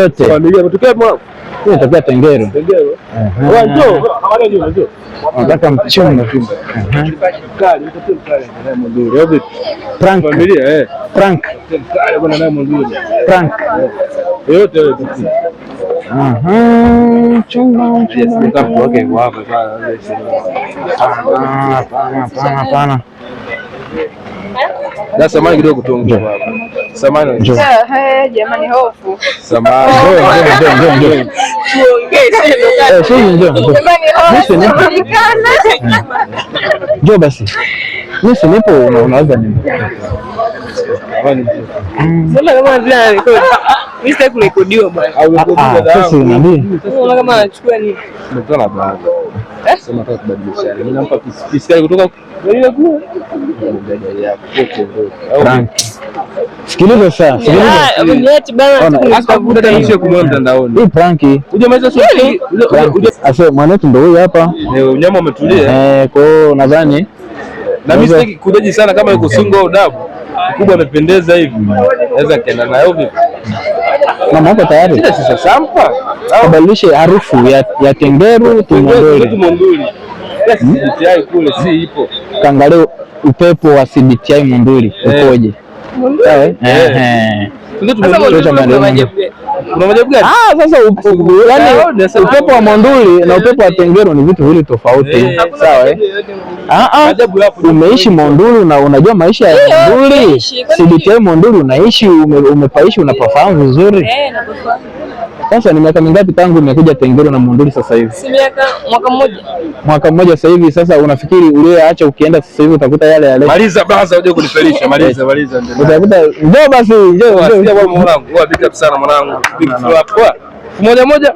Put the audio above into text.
yote. Familia kutokea mwanangu. Kutokea Tengero. Tengero. Njoo. Habari njoo njoo. Nataka mchumba. Kali, mtoto mkali na Monduli. Au Prank. Familia Prank. Kali bwana na Monduli. Prank. Yote yote. Chumba. Mtambo wake wapo Hapana. Na samani kidogo tuongee hapa. Samani njoo. Jamani hofu. Samani. Njoo. Tuongee tena. Njoo. Jamani hofu. Njoo basi. Mimi nipo unaweza nini? Mbona kama vile anarekodi? Mimi sitaki kurekodiwa bwana. Au rekodiwa dawa. Sasa niambie. Mbona kama anachukua nini? Nimetoa baadhi. Sema nataka kubadilisha. Mimi nampa piskali kutoka ile kule. Prank. Sikiliza sasa. Niache bana. Akakuta kumwona mtandaoni. Hii prank. Hujamaliza swali. Asa mwanetu ndio huyu hapa. Unyama umetulia. Kwa hiyo nadhani na mimi sitaki kudaji sana kama yuko single au dabu. Kubwa amependeza hivi. Naweza kaenda nayo vipi? Mama hapo tayari. Sasa sampa. Kubadilisha harufu ya Tengeru Monduli. CBTI kule si ipo. Kaangalia upepo wa CBTI Monduli ukoje? Sawa? Kuna majabu gani? Sasa yani upepo wa Monduli na upepo wa Tengeru ni vitu viwili tofauti. Sawa? Umeishi Monduli na unajua maisha ya Monduli. CBTI Monduli unaishi umepaishi unapafahamu vizuri. Napafahamu. Sasa ni miaka mingapi tangu umekuja Tengeru na Monduli sasa hivi? Si mwaka mmoja. Mwaka mmoja sasa hivi. Sasa unafikiri uliyeacha ukienda sasa hivi utakuta yale? Maliza basi uje kunifelisha. Maliza. Utakuta njoo basi, njoo. Sio bwana mwanangu. Wewe big up sana mwanangu. Big up. Moja.